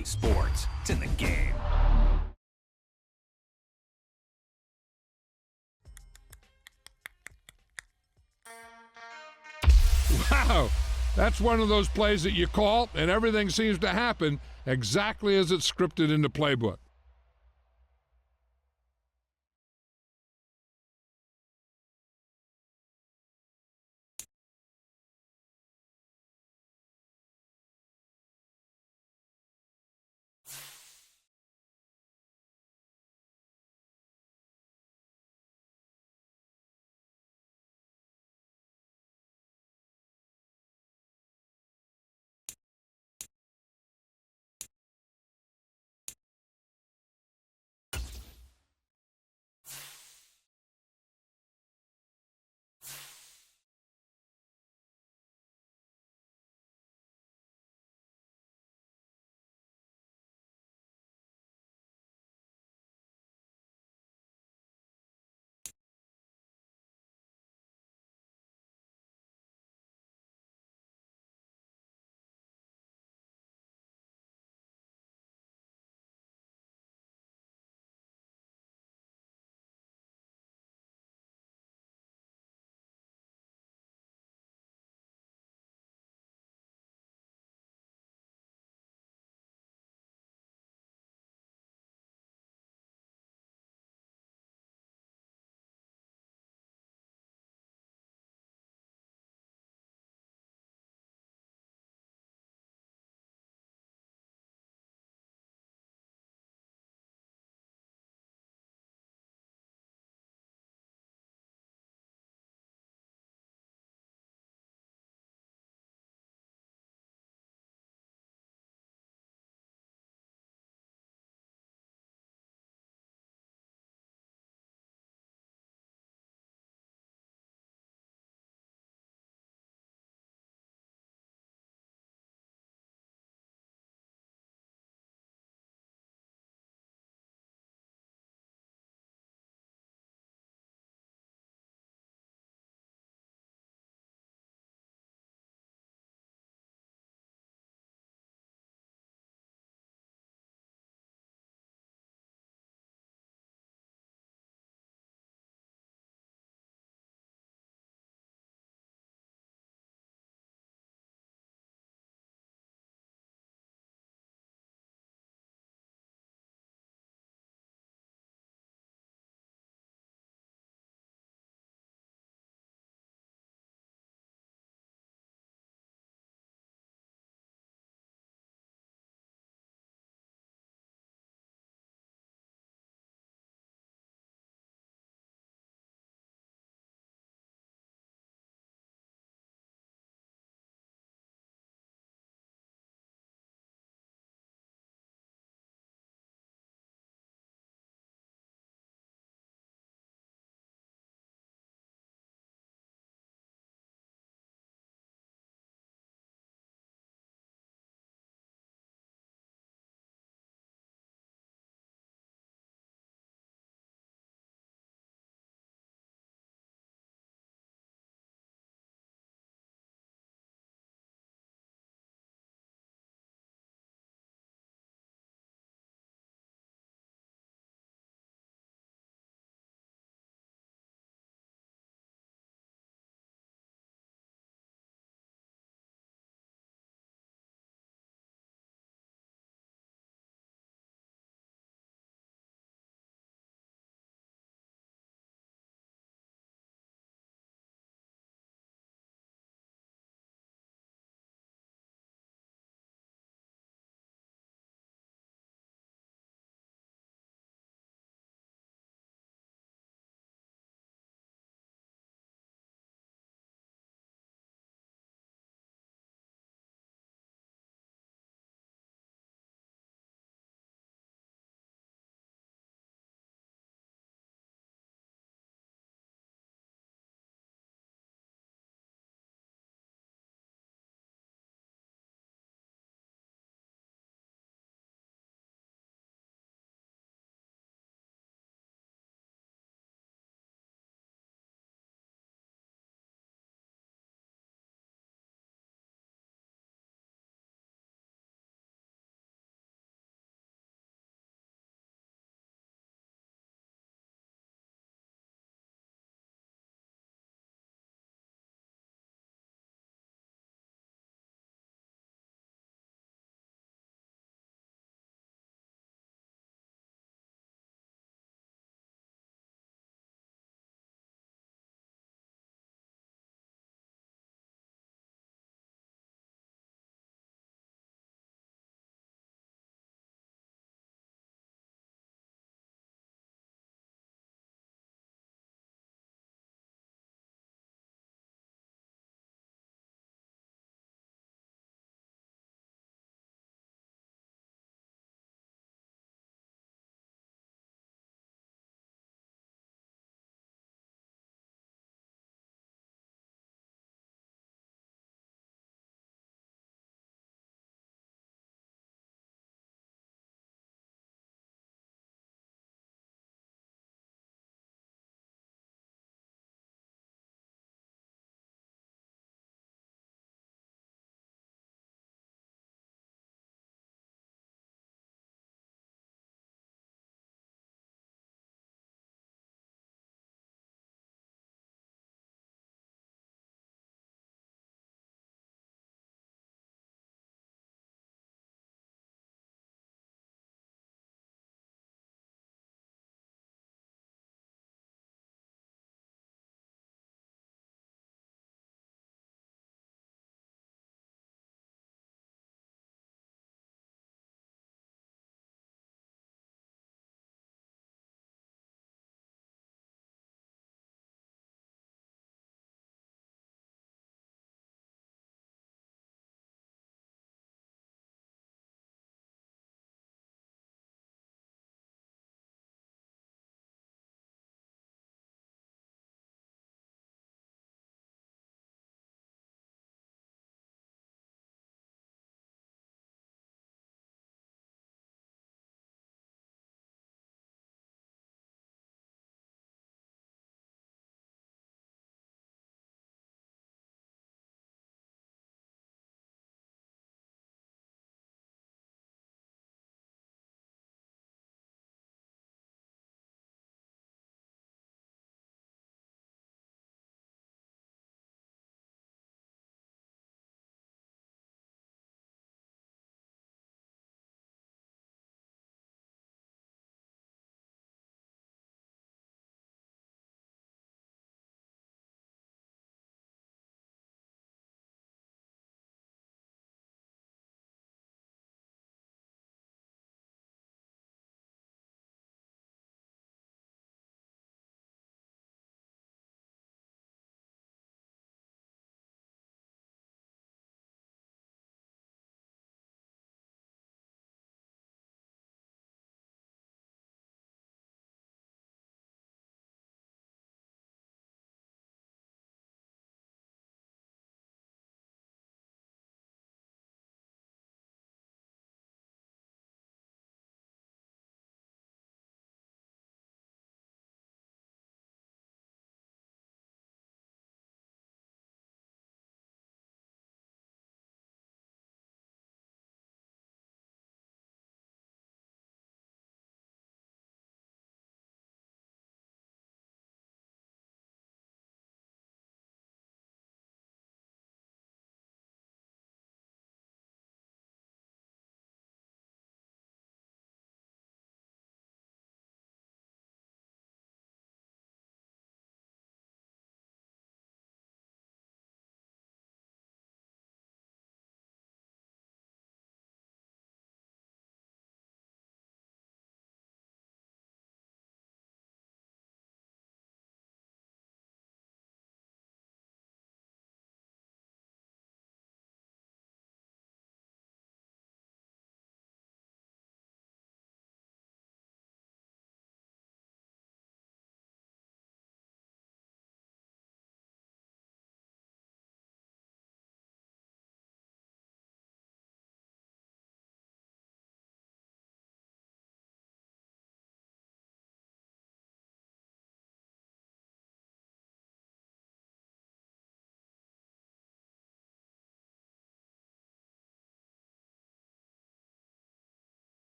EA Sports. It's in the game. Wow, that's one of those plays that you call, and everything seems to happen exactly as it's scripted in the playbook.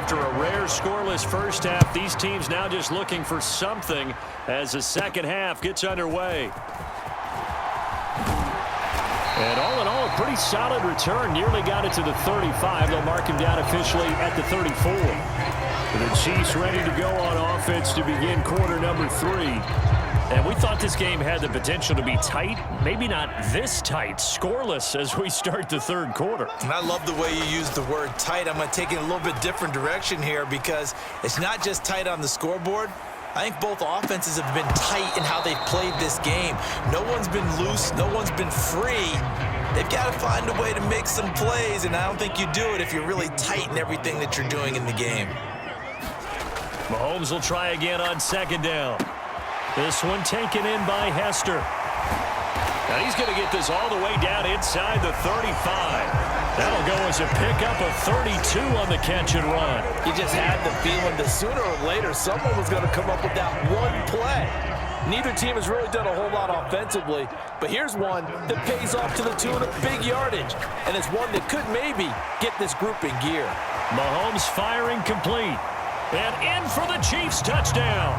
after a rare scoreless first half, these teams now just looking for something as the second half gets underway. And all in all, a pretty solid return. Nearly got it to the 35. They'll mark him down officially at the 34. The Chiefs ready to go on offense to begin quarter number 3. And we thought this game had the potential to be tight. Maybe not this tight, scoreless as we start the third quarter. And I love the way you use the word tight. I'm going to take it a little bit different direction here because it's not just tight on the scoreboard. I think both offenses have been tight in how they've played this game. No one's been loose. No one's been free. They've got to find a way to make some plays, and I don't think you do it if you're really tight in everything that you're doing in the game. Mahomes will try again on second down. This one taken in by Hester. Now he's going to get this all the way down inside the 35. That'll go as a pickup of 32 on the catch and run. You just had the feeling that sooner or later someone was going to come up with that one play. Neither team has really done a whole lot offensively, but here's one that pays off to the tune of big yardage, and it's one that could maybe get this group in gear. Mahomes firing complete. And in for the Chiefs touchdown.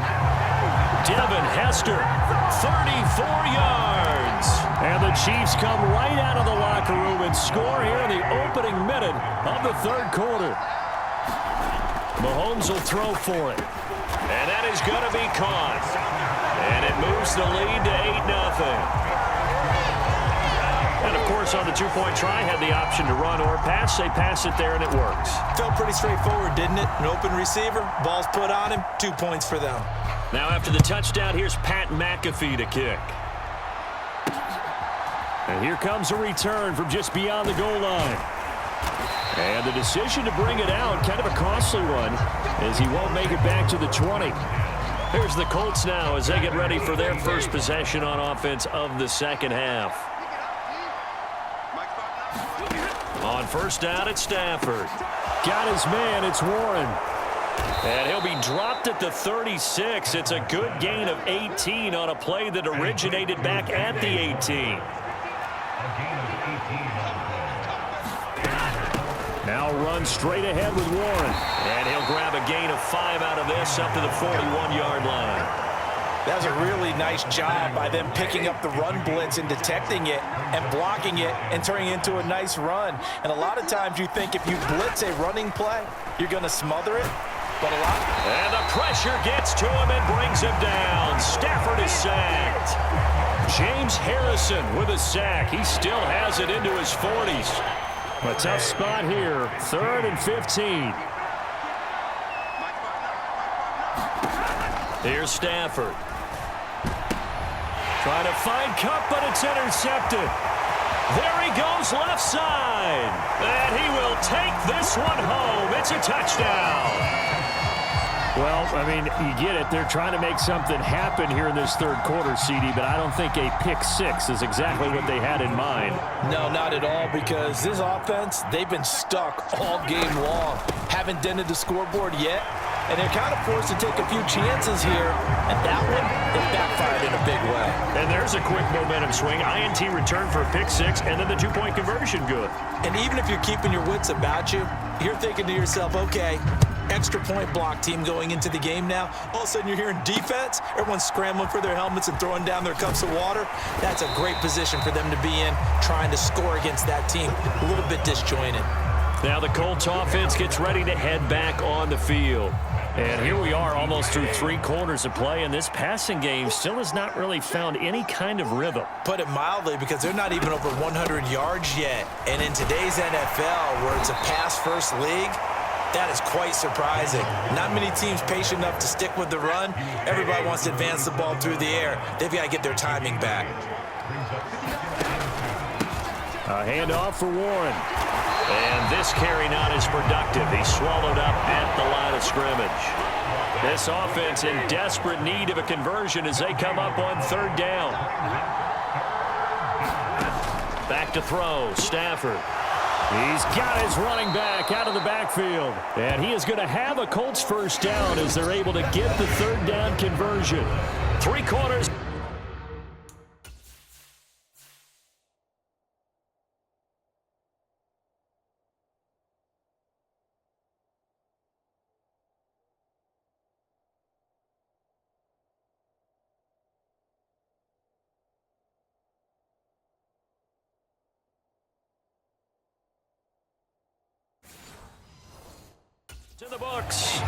Devin Hester, 34 yards. And the Chiefs come right out of the locker room and score here in the opening minute of the third quarter. Mahomes will throw for it. And that is going to be caught. And it moves the lead to 8-0. And, of course, on the two-point try, had the option to run or pass. They pass it there, and it works. Felt pretty straightforward, didn't it? An open receiver, ball's put on him, 2 points for them. Now, after the touchdown, here's Pat McAfee to kick. And here comes a return from just beyond the goal line. And the decision to bring it out, kind of a costly one, as he won't make it back to the 20. Here's the Colts now as they get ready for their first possession on offense of the second half. On first down, it's Stafford. Got his man, it's Warren. And he'll be dropped at the 36. It's a good gain of 18 on a play that originated back at the 18. Now run straight ahead with Warren. And he'll grab a gain of 5 out of this up to the 41-yard line. That was a really nice job by them picking up the run blitz and detecting it and blocking it and turning it into a nice run. And a lot of times you think if you blitz a running play, you're going to smother it. But a lot. And the pressure gets to him and brings him down. Stafford is sacked. James Harrison with a sack. He still has it into his 40s. A tough spot here. 3rd and 15. Here's Stafford. Trying to find Cup, but it's intercepted. There he goes left side. And he will take this one home. It's a touchdown. Well, I mean, you get it. They're trying to make something happen here in this third quarter, CD, but I don't think a pick six is exactly what they had in mind. No, not at all, because this offense, they've been stuck all game long. Haven't dented the scoreboard yet, and they're kind of forced to take a few chances here, and that one, it backfired in a big way. And there's a quick momentum swing. INT return for a pick six, and then the two-point conversion good. And even if you're keeping your wits about you, you're thinking to yourself, okay, extra point block team going into the game now. All of a sudden you're hearing defense. Everyone's scrambling for their helmets and throwing down their cups of water. That's a great position for them to be in, trying to score against that team. A little bit disjointed. Now the Colts offense gets ready to head back on the field. And here we are almost through 3 quarters of play, and this passing game still has not really found any kind of rhythm. Put it mildly, because they're not even over 100 yards yet. And in today's NFL, where it's a pass-first league, that is quite surprising. Not many teams patient enough to stick with the run. Everybody wants to advance the ball through the air. They've got to get their timing back. A handoff for Warren. And this carry not as productive. He's swallowed up at the line of scrimmage. This offense in desperate need of a conversion as they come up on 3rd down. Back to throw, Stafford. He's got his running back out of the backfield. And he is going to have a Colts first down as they're able to get the 3rd down conversion. 3 quarters. In the books,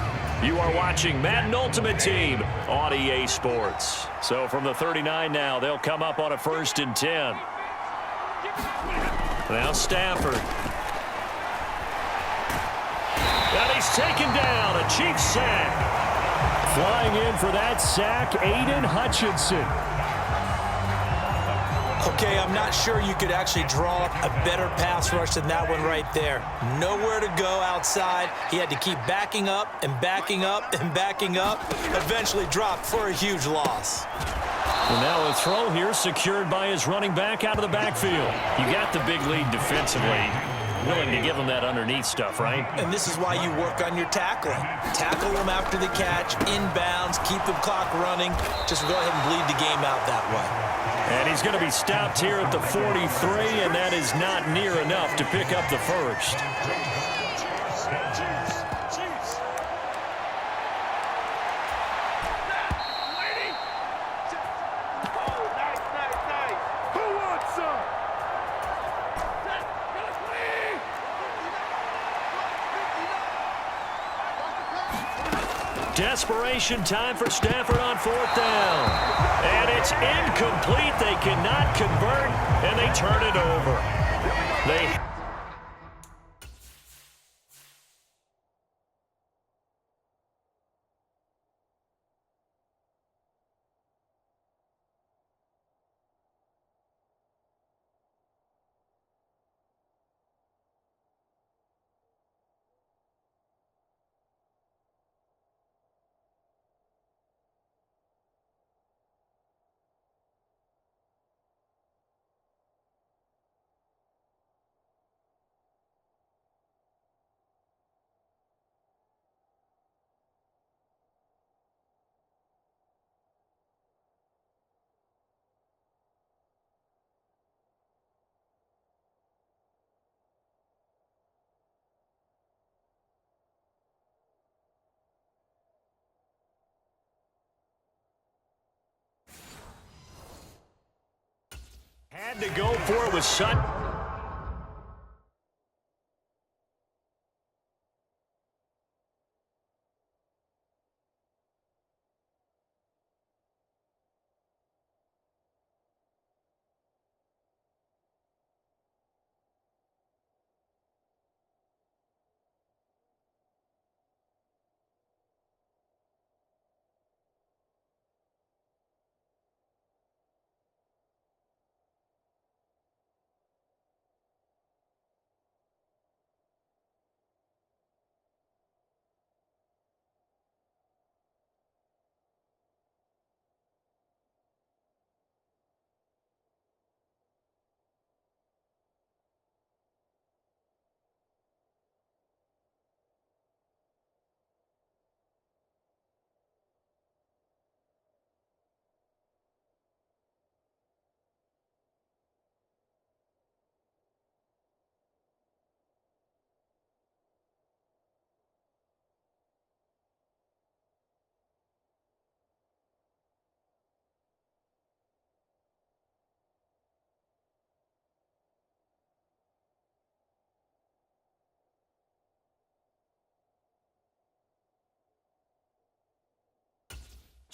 you are watching Madden Ultimate Team on EA Sports. So from the 39 now, they'll come up on a 1st and 10. Now Stafford. And he's taken down, a Chiefs sack. Flying in for that sack, Aiden Hutchinson. Okay, I'm not sure you could actually draw up a better pass rush than that one right there. Nowhere to go outside. He had to keep backing up and backing up and backing up. Eventually dropped for a huge loss. And now a throw here secured by his running back out of the backfield. You got the big lead defensively. Willing to give him that underneath stuff, right? And this is why you work on your tackling. Tackle them after the catch, inbounds, keep the clock running. Just go ahead and bleed the game out that way. And he's going to be stopped here at the 43, and that is not near enough to pick up the first. Desperation time for Stafford on 4th down. And it's incomplete. They cannot convert, and they turn it over. Had to go for it with Sutton.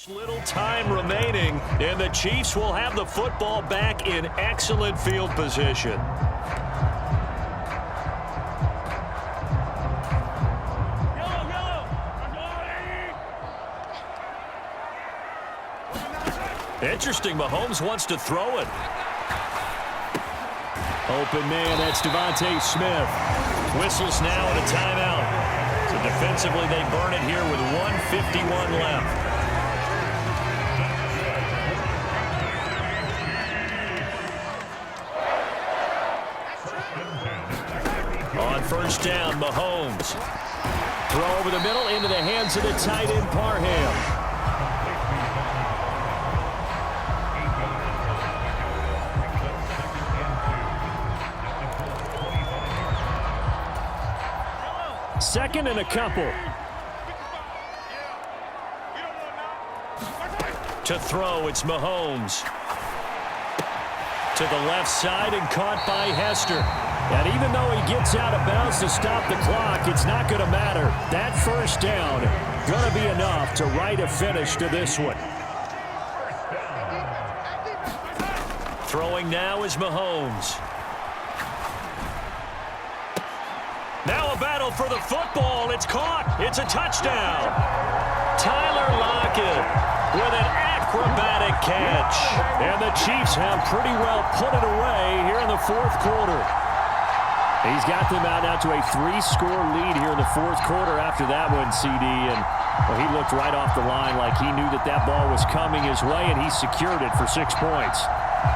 Little time remaining, and the Chiefs will have the football back in excellent field position. Interesting, Mahomes wants to throw it. Open man, that's Devontae Smith. Whistles now and a timeout. So defensively, they burn it here with 1:51 left. On 1st down, Mahomes. Throw over the middle into the hands of the tight end, Parham. Second and a couple. To throw, it's Mahomes. To the left side and caught by Hester. And even though he gets out of bounds to stop the clock, it's not going to matter. That first down going to be enough to write a finish to this one. Throwing now is Mahomes. Now a battle for the football. It's caught. It's a touchdown. Tyler Lockett with an acrobatic catch. And the Chiefs have pretty well put it away here in the fourth quarter. He's got them out now to a 3-score lead here in the fourth quarter after that one, CD. And well, he looked right off the line like he knew that ball was coming his way, and he secured it for 6 points.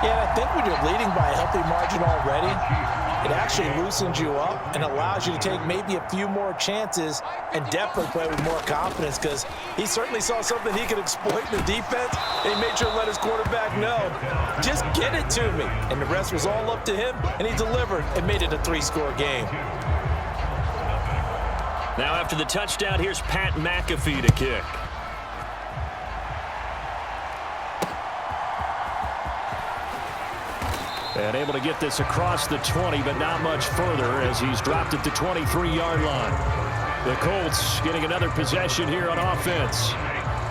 Yeah, and I think when you're leading by a healthy margin already, it actually loosens you up and allows you to take maybe a few more chances and definitely play with more confidence, because he certainly saw something he could exploit in the defense, and he made sure to let his quarterback know, just get it to me. And the rest was all up to him, and he delivered and made it a 3-score game. Now after the touchdown, here's Pat McAfee to kick. And able to get this across the 20, but not much further as he's dropped at the 23-yard line. The Colts getting another possession here on offense.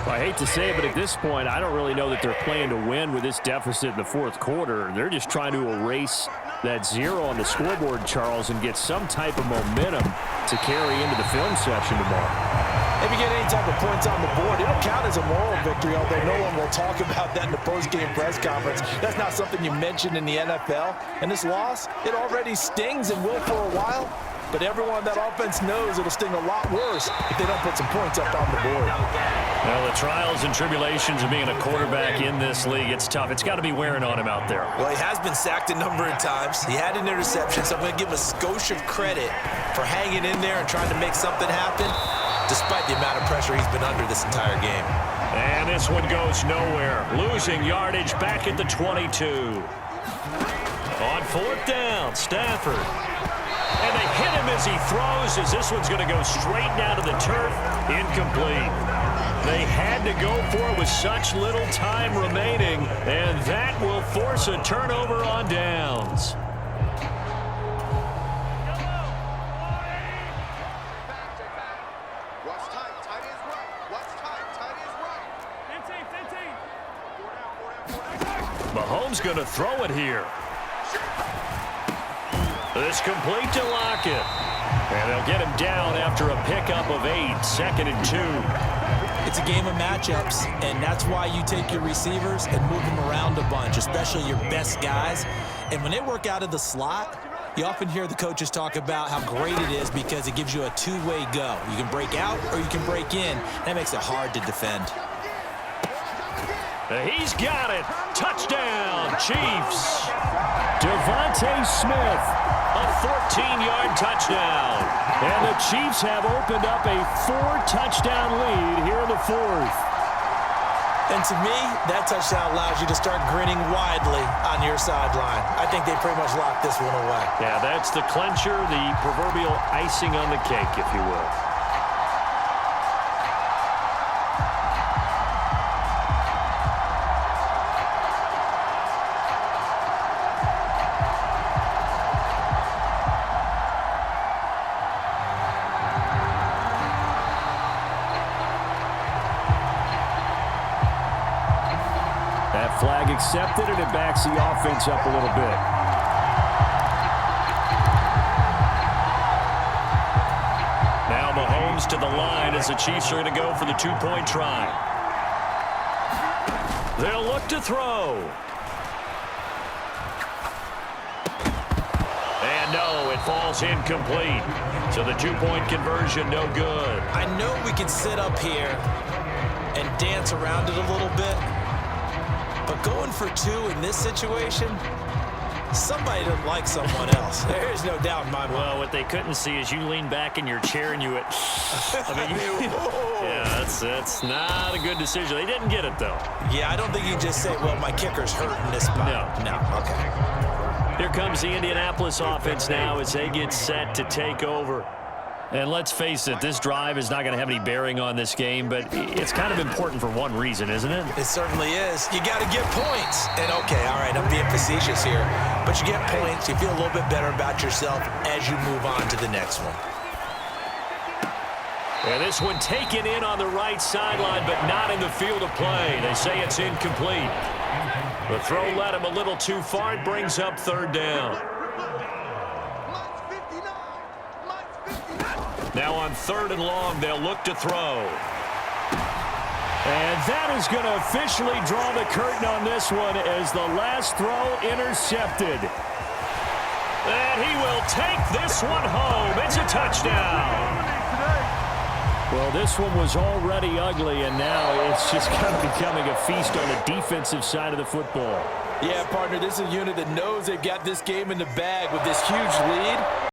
Well, I hate to say it, but at this point, I don't really know that they're playing to win with this deficit in the fourth quarter. They're just trying to erase that 0 on the scoreboard, Charles, and get some type of momentum to carry into the film session tomorrow. If you get any type of points on the board, it'll count as a moral victory, although no one will talk about that in the post-game press conference. That's not something you mentioned in the NFL. And this loss, it already stings and will for a while. But everyone on that offense knows it'll sting a lot worse if they don't put some points up on the board. Well, the trials and tribulations of being a quarterback in this league, it's tough. It's got to be wearing on him out there. Well, he has been sacked a number of times. He had an interception, so I'm going to give him a skosh of credit for hanging in there and trying to make something happen, despite the amount of pressure he's been under this entire game. And this one goes nowhere. Losing yardage back at the 22. On fourth down, Stafford. And they hit him as he throws, as this one's going to go straight down to the turf. Incomplete. They had to go for it with such little time remaining, and that will force a turnover on downs. Mahomes going to throw it here. This complete to Lockett. And they'll get him down after a pickup of 8, 2nd and 2. It's a game of matchups, and that's why you take your receivers and move them around a bunch, especially your best guys. And when they work out of the slot, you often hear the coaches talk about how great it is because it gives you a two-way go. You can break out or you can break in. That makes it hard to defend. He's got it. Touchdown, Chiefs. Devontae Smith, a 14-yard touchdown. And the Chiefs have opened up a 4-touchdown lead here in the fourth. And to me, that touchdown allows you to start grinning widely on your sideline. I think they pretty much locked this one away. Yeah, that's the clincher, the proverbial icing on the cake, if you will. Flag accepted, and it backs the offense up a little bit. Now Mahomes to the line as the Chiefs are going to go for the 2-point try. They'll look to throw. And no, it falls incomplete. So the 2-point conversion, no good. I know we can sit up here and dance around it a little bit, but going for 2 in this situation, somebody doesn't like someone else. There's no doubt in my mind. Well, what they couldn't see is you lean back in your chair and you went, yeah, that's not a good decision. They didn't get it, though. Yeah, I don't think you can just say, well, my kicker's hurt in this spot. No, okay. Here comes the Indianapolis offense now as they get set to take over. And let's face it, this drive is not going to have any bearing on this game, but it's kind of important for one reason, isn't it? It certainly is. You got to get points. And, okay, all right, I'm being facetious here. but you get points. You feel a little bit better about yourself as you move on to the next one. And this one taken in on the right sideline, but not in the field of play. They say it's incomplete. The throw led him a little too far. It brings up third down. Now on 3rd and long, they'll look to throw. And that is going to officially draw the curtain on this one as the last throw intercepted. And he will take this one home. It's a touchdown. Well, this one was already ugly, and now it's just kind of becoming a feast on the defensive side of the football. Yeah, partner, this is a unit that knows they've got this game in the bag with this huge lead.